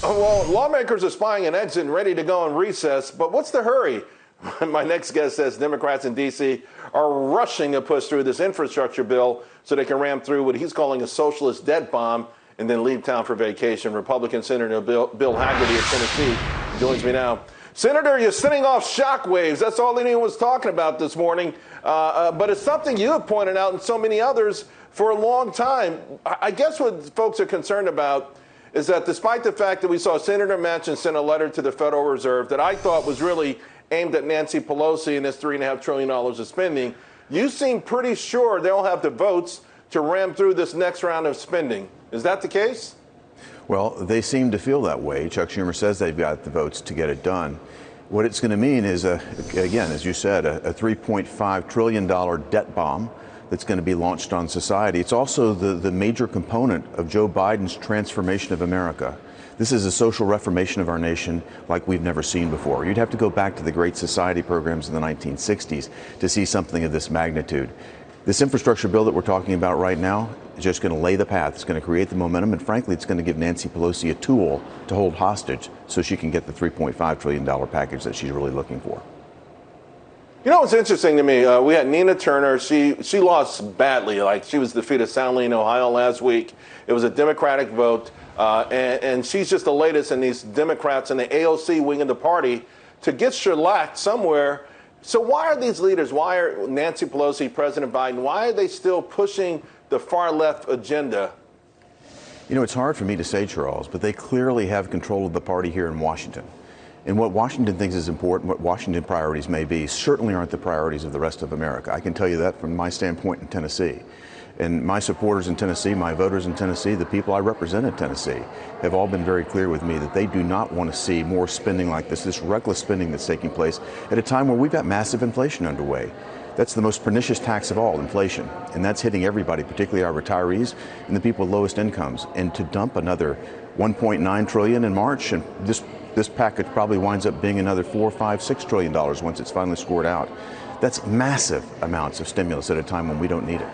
Well, lawmakers are spying an exit and ready to go on recess, but what's the hurry? My next guest says Democrats in D.C. are rushing to push through this infrastructure bill so they can ram through what he's calling a socialist debt bomb and then leave town for vacation. Republican Senator Bill Hagerty of Tennessee joins me now. Senator, you're sending off shockwaves. That's all anyone was talking about this morning. But it's something you have pointed out and so many others for a long time. I guess what folks are concerned about is that despite the fact that we saw Senator Manchin send a letter to the Federal Reserve that I thought was really aimed at Nancy Pelosi and this $3.5 trillion of spending, you seem pretty sure they'll have the votes to ram through this next round of spending. Is that the case? Well, they seem to feel that way. Chuck Schumer says they've got the votes to get it done. What it's going to mean is, again, as you said, a $3.5 trillion debt bomb that's going to be launched on society. It's also the major component of Joe Biden's transformation of America. This is a social reformation of our nation like we've never seen before. You'd have to go back to the Great Society programs in the 1960s to see something of this magnitude. This infrastructure bill that we're talking about right now is just going to lay the path. It's going to create the momentum, and frankly, it's going to give Nancy Pelosi a tool to hold hostage so she can get the $3.5 trillion package that she's really looking for. You know what's interesting to me? We had Nina Turner. She lost badly. Like, she was defeated soundly in Ohio last week. It was a Democratic vote, and she's just the latest in these Democrats in the AOC wing of the party to get shellacked somewhere. So why are these leaders, why are Nancy Pelosi, President Biden, why are they still pushing the far left agenda? You know, it's hard for me to say, Charles, but they clearly have control of the party here in Washington. And what Washington thinks is important, what Washington priorities may be, certainly aren't the priorities of the rest of America. I can tell you that from my standpoint in Tennessee. And my supporters in Tennessee, my voters in Tennessee, the people I represent in Tennessee, have all been very clear with me that they do not want to see more spending like this reckless spending that's taking place at a time where we've got massive inflation underway. That's the most pernicious tax of all, inflation. And that's hitting everybody, particularly our retirees and the people with lowest incomes. And to dump another $1.9 trillion in March, and this package probably winds up being another $4, $5, $6 trillion once it's finally scored out. That's massive amounts of stimulus at a time when we don't need it.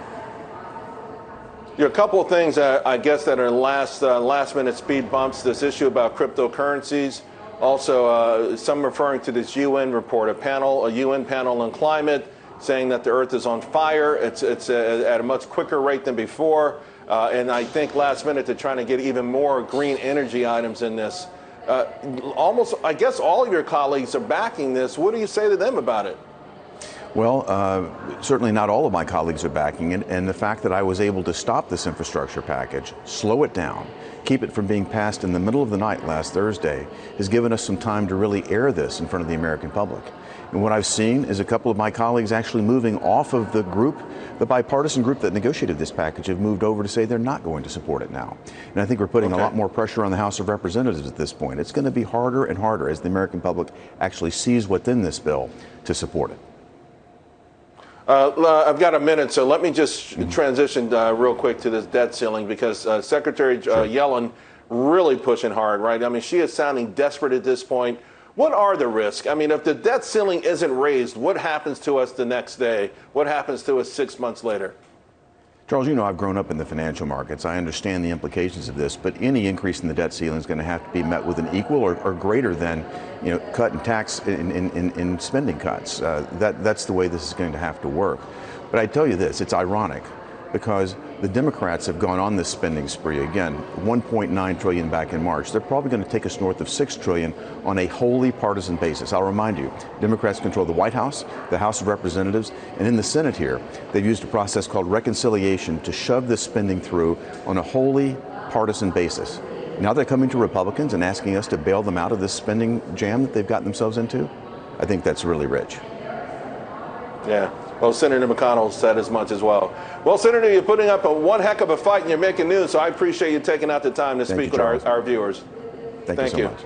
There are a couple of things, I guess, that are last-minute speed bumps. This issue about cryptocurrencies. Also, some referring to this UN report, a UN panel on climate, saying that the Earth is on fire. It's at a much quicker rate than before. And I think last minute they're trying to get even more green energy items in this. Almost, I guess all of your colleagues are backing this. What do you say to them about it? Well, certainly not all of my colleagues are backing it, and the fact that I was able to stop this infrastructure package, slow it down, keep it from being passed in the middle of the night last Thursday, has given us some time to really air this in front of the American public. And what I've seen is a couple of my colleagues actually moving off of the group, the bipartisan group that negotiated this package, have moved over to say they're not going to support it now. And I think we're putting a lot more pressure on the House of Representatives at this point. It's going to be harder and harder as the American public actually sees what's in this bill to support it. I've got a minute, so let me just transition real quick to this debt ceiling, because Secretary Yellen really pushing hard, right? I mean, she is sounding desperate at this point. What are the risks? I mean, if the debt ceiling isn't raised, what happens to us the next day? What happens to us 6 months later? Charles, you know I've grown up in the financial markets. I understand the implications of this, but any increase in the debt ceiling is going to have to be met with an equal or greater than, cut in tax in spending cuts. That's the way this is going to have to work. But I tell you this, it's ironic because the Democrats have gone on this spending spree again, $1.9 trillion back in March. They're probably going to take us north of $6 trillion on a wholly partisan basis. I'll remind you, Democrats control the White House, the House of Representatives, and in the Senate here, they've used a process called reconciliation to shove this spending through on a wholly partisan basis. Now they're coming to Republicans and asking us to bail them out of this spending jam that they've gotten themselves into. I think that's really rich. Yeah. Well, Senator McConnell said as much as well. Well, Senator, you're putting up one heck of a fight and you're making news, so I appreciate you taking out the time to speak with our viewers. Thank you so much.